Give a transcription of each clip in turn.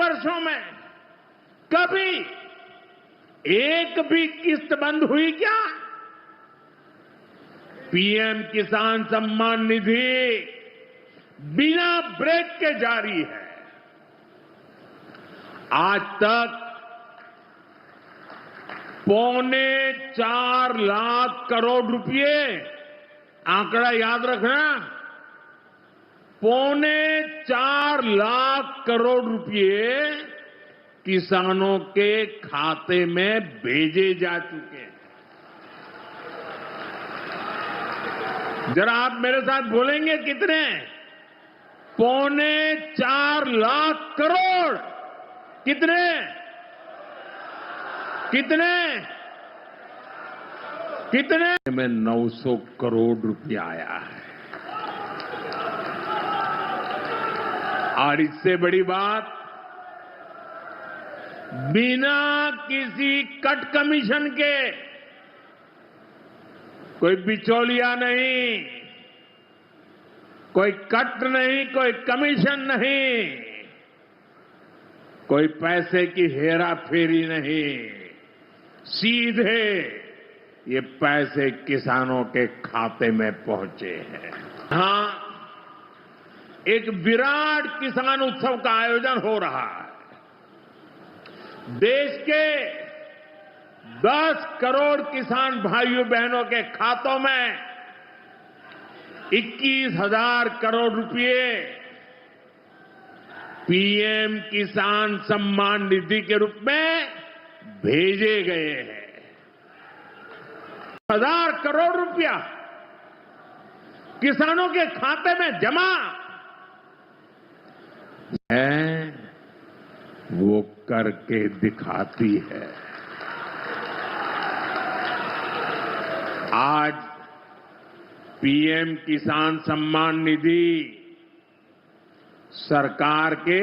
वर्षों में कभी एक भी किस्त बंद हुई क्या? पीएम किसान सम्मान निधि बिना ब्रेक के जारी है। आज तक 4.25 लाख करोड़ रुपए, आंकड़ा याद रखना, 4.25 लाख करोड़ रुपए किसानों के खाते में भेजे जा चुके हैं। जरा आप मेरे साथ बोलेंगे कितने? 4.25 लाख करोड़। कितने? कितने? कितने? में 900 करोड़ रुपया आया है। और इससे बड़ी बात, बिना किसी कट कमीशन के, कोई बिचौलिया नहीं, कोई कट नहीं, कोई कमीशन नहीं, कोई पैसे की हेरा फेरी नहीं, सीधे ये पैसे किसानों के खाते में पहुंचे हैं। हां, एक विराट किसान उत्सव का आयोजन हो रहा है। देश के 10 करोड़ किसान भाइयों बहनों के खातों में 21,000 करोड़ रुपए पीएम किसान सम्मान निधि के रूप में भेजे गए हैं। 1,000 करोड़ रुपया किसानों के खाते में जमा है, वो करके दिखाती है। आज पीएम किसान सम्मान निधि सरकार के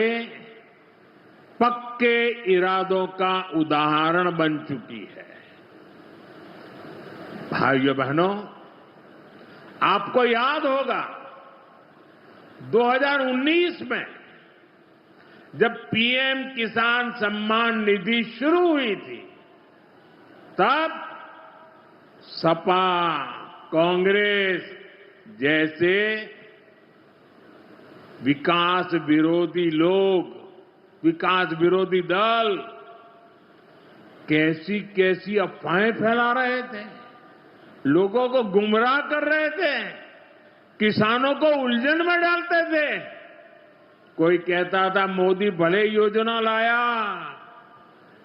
पक्के इरादों का उदाहरण बन चुकी है। भाइयों बहनों, आपको याद होगा 2019 में जब पीएम किसान सम्मान निधि शुरू हुई थी, तब सपा, कांग्रेस जैसे विकास विरोधी लोग, विकास विरोधी दल कैसी कैसी अफवाहें फैला रहे थे, लोगों को गुमराह कर रहे थे, किसानों को उलझन में डालते थे। कोई कहता था मोदी भले योजना लाया,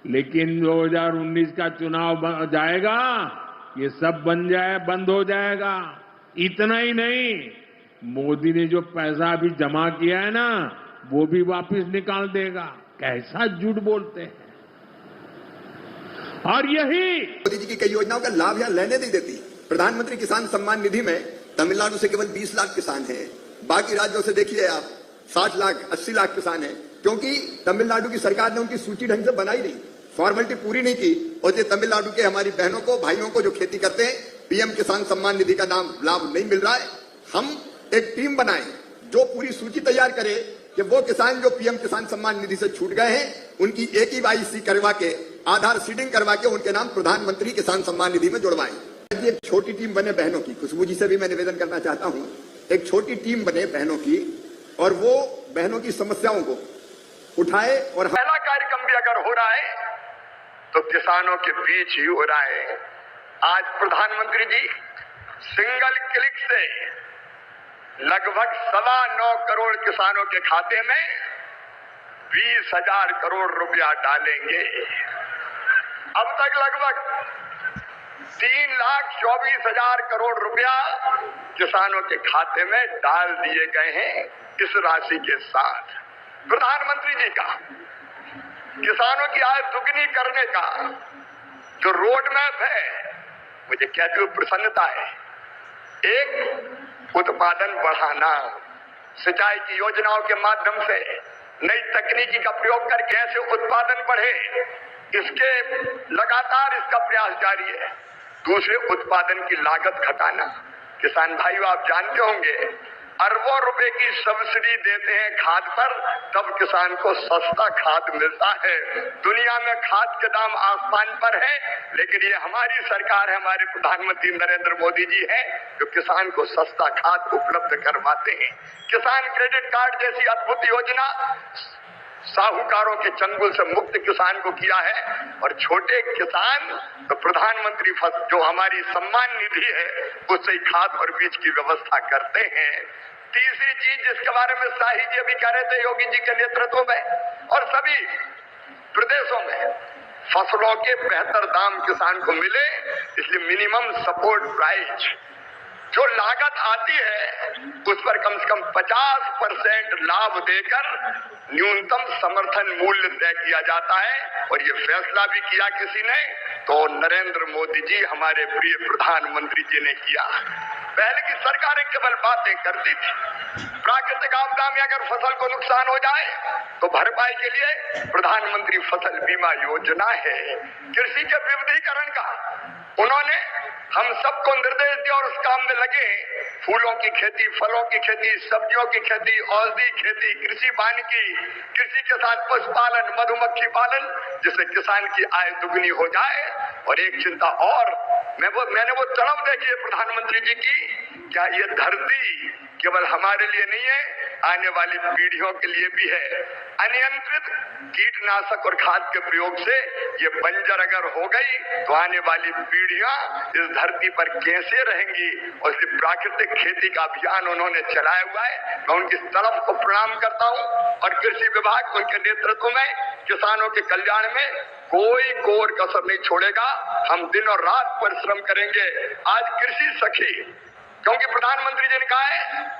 लेकिन 2019 का चुनाव जाएगा, ये सब बंद हो जाएगा। इतना ही नहीं, मोदी ने जो पैसा अभी जमा किया है ना, वो भी वापस निकाल देगा। कैसा झूठ बोलते हैं। और यही मोदी जी की कई योजनाओं का लाभ यहां लेने नहीं देती। प्रधानमंत्री किसान सम्मान निधि में तमिलनाडु से केवल 20 लाख किसान हैं। बाकी राज्यों से देखिए आप 60 लाख 80 लाख किसान हैं, क्योंकि तमिलनाडु की सरकार ने उनकी सूची ढंग से बनाई नहीं, फॉर्मेलिटी पूरी नहीं की। और ये तमिलनाडु के हमारी बहनों को, भाइयों को जो खेती करते हैं, पीएम किसान सम्मान निधि का लाभ नहीं मिल रहा है। हम एक टीम बनाए जो पूरी सूची तैयार करे कि वो किसान जो पीएम किसान सम्मान निधि से छूट गए हैं, उनकी EKYC करवा के, आधार सीडिंग करवा के उनके नाम प्रधानमंत्री किसान सम्मान निधि में जुड़वाएं। एक छोटी टीम बने बहनों की, खुशबू जी से भी मैं निवेदन करना चाहता हूं, एक छोटी टीम बने बहनों की, और वो बहनों की समस्याओं को उठाए। और पहला कार्यक्रम भी अगर हो रहा है तो किसानों के बीच ही हो रहा है। आज प्रधानमंत्री जी सिंगल क्लिक से लगभग 9.25 करोड़ किसानों के खाते में 20,000 करोड़ रुपया डालेंगे। अब तक लगभग 3,24,000 करोड़ रुपया किसानों के खाते में डाल दिए गए हैं। इस राशि के साथ प्रधानमंत्री जी का किसानों की आय दुगनी करने का जो रोड मैप है, मुझे कहते हुए प्रसन्नता है। एक, उत्पादन बढ़ाना, सिंचाई की योजनाओं के माध्यम से नई तकनीकी का प्रयोग करके ऐसे उत्पादन बढ़े, इसके लगातार इसका प्रयास जारी है। दूसरे, उत्पादन की लागत घटाना। किसान भाइयों, आप जानते होंगे अरबों रुपए की सब्सिडी देते हैं खाद पर, तब किसान को सस्ता खाद मिलता है। दुनिया में खाद के दाम आसमान पर है, लेकिन ये हमारी सरकार है, हमारे प्रधानमंत्री नरेंद्र मोदी जी हैं जो किसान को सस्ता खाद उपलब्ध करवाते हैं। किसान क्रेडिट कार्ड जैसी अद्भुत योजना साहूकारों के चंगुल से मुक्त किसान को किया है, और छोटे किसान तो प्रधानमंत्री जो हमारी सम्मान निधि है उससे ही खाद और बीज की व्यवस्था करते हैं। तीसरी चीज जिसके बारे में शाही जी अभी कह रहे थे, योगी जी के नेतृत्व में और सभी प्रदेशों में फसलों के बेहतर दाम किसान को मिले, इसलिए मिनिमम सपोर्ट प्राइस जो लागत आती है उस पर कम से कम 50% लाभ देकर न्यूनतम समर्थन मूल्य तय किया जाता है। और ये फैसला भी किया किसी ने, तो नरेंद्र मोदी जी हमारे प्रिय प्रधानमंत्री जी ने किया। पहले की सरकारें केवल बातें करती थी। प्राकृतिक आपदा में अगर फसल को नुकसान हो जाए तो भरपाई के लिए प्रधानमंत्री फसल बीमा योजना है। कृषि के विविधीकरण का उन्होंने हम सबको निर्देश दिया और उस काम में लगे। फूलों की खेती, फलों की खेती, सब्जियों की खेती, औषधि खेती, कृषि वानिकी, कृषि के साथ पशुपालन, मधुमक्खी पालन, जिससे किसान की आय दुगनी हो जाए। और एक चिंता और, मैंने वो तड़प देखी है प्रधानमंत्री जी की, क्या ये धरती केवल हमारे लिए नहीं है, आने वाली पीढ़ियों के लिए भी है। अनियंत्रित कीटनाशक और खाद के प्रयोग से ये बंजर अगर हो गई तो आने वाली पीढ़ियां इस धरती पर कैसे रहेंगी। और इसलिए प्राकृतिक खेती का अभियान उन्होंने चलाया हुआ है। मैं उनकी तरफ को प्रणाम करता हूं, और कृषि विभाग उनके नेतृत्व में किसानों के कल्याण में कोई कोर कसर नहीं छोड़ेगा। हम दिन और रात परिश्रम करेंगे। आज कृषि सखी, क्योंकि प्रधानमंत्री जी ने कहा है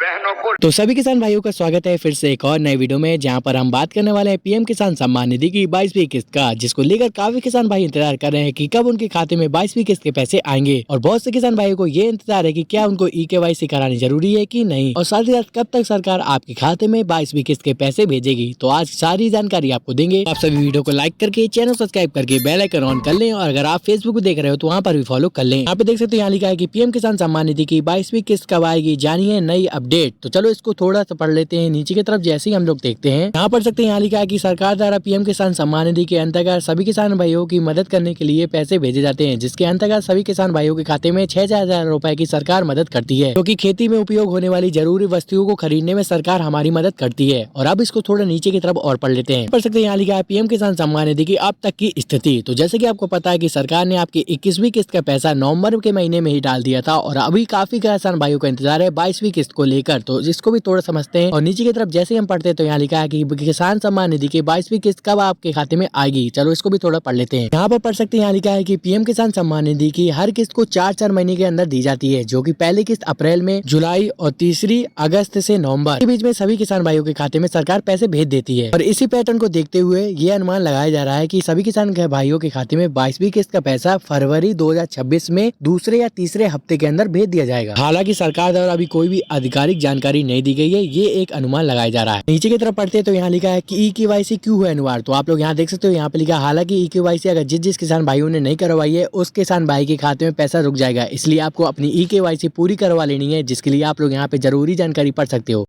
बहनों को। तो सभी किसान भाइयों का स्वागत है फिर से एक और नए वीडियो में, जहां पर हम बात करने वाले हैं पीएम किसान सम्मान निधि की 22वीं किस्त का, जिसको लेकर काफी किसान भाई इंतजार कर रहे हैं कि कब उनके खाते में 22वीं किस्त के पैसे आएंगे। और बहुत से किसान भाइयों को ये इंतजार है कि क्या उनको EKYC करानी जरूरी है कि नहीं, और साथ ही साथ कब तक सरकार आपके खाते में 22वीं किस्त के पैसे भेजेगी। तो आज सारी जानकारी आपको देंगे। आप सभी वीडियो को लाइक करके, चैनल सब्सक्राइब करके बेल आइकन ऑन कर लें, और अगर आप फेसबुक देख रहे हो तो वहाँ पर भी फॉलो कर लें। यहाँ पे देख सकते हैं, यहाँ लिखा है कि पीएम किसान सम्मान निधि की 22वीं किस्त कब आएगी, जानिए नई अपडेट। तो चलो को थोड़ा सा पढ़ लेते हैं। नीचे की तरफ जैसे ही हम लोग देखते हैं, यहाँ पढ़ सकते हैं, यहाँ लिखा है कि सरकार द्वारा पीएम किसान सम्मान निधि के अंतर्गत सभी किसान भाइयों की मदद करने के लिए पैसे भेजे जाते हैं, जिसके अंतर्गत सभी किसान भाइयों के खाते में 6,000 रुपए की सरकार मदद करती है, क्योंकि खेती में उपयोग होने वाली जरूरी वस्तुओं को खरीदने में सरकार हमारी मदद करती है। और अब इसको थोड़ा नीचे की तरफ और पढ़ लेते हैं। पढ़ सकते हैं, यहाँ लिखा है पीएम किसान सम्मान निधि की अब तक की स्थिति। तो जैसे की आपको पता है कि सरकार ने आपकी 21वीं किस्त का पैसा नवंबर के महीने में ही डाल दिया था, और अभी काफी किसान भाइयों का इंतजार है 22वीं किस्त को लेकर। तो इसको भी थोड़ा समझते हैं। और नीचे की तरफ जैसे हम पढ़ते हैं तो यहाँ लिखा है कि किसान सम्मान निधि की 22वीं किस्त कब आपके खाते में आएगी। चलो इसको भी थोड़ा पढ़ लेते हैं। यहाँ पर पढ़ सकते हैं, यहाँ लिखा है कि पीएम किसान सम्मान निधि की हर किस्त को 4 महीने के अंदर दी जाती है, जो कि पहली किस्त अप्रैल में, जुलाई और तीसरी अगस्त से नवंबर के बीच में सभी किसान भाइयों के खाते में सरकार पैसे भेज देती है। और इसी पैटर्न को देखते हुए ये अनुमान लगाया जा रहा है कि सभी किसान भाइयों के खाते में 22वीं किस्त का पैसा फरवरी 2026 में दूसरे या तीसरे हफ्ते के अंदर भेज दिया जाएगा। हालांकि सरकार द्वारा अभी कोई भी आधिकारिक जानकारी नहीं दी गई है, ये एक अनुमान लगाया जा रहा है। नीचे की तरफ पढ़ते हैं तो यहाँ लिखा है कि EKYC क्यों है अनिवार्य। तो आप लोग यहाँ देख सकते हो, यहाँ पे लिखा है हालांकि EKYC अगर जिस किसान भाइयों ने नहीं करवाई है उस किसान भाई के खाते में पैसा रुक जाएगा, इसलिए आपको अपनी EKYC पूरी करवा लेनी है, जिसके लिए आप लोग यहाँ पे जरूरी जानकारी पढ़ सकते हो।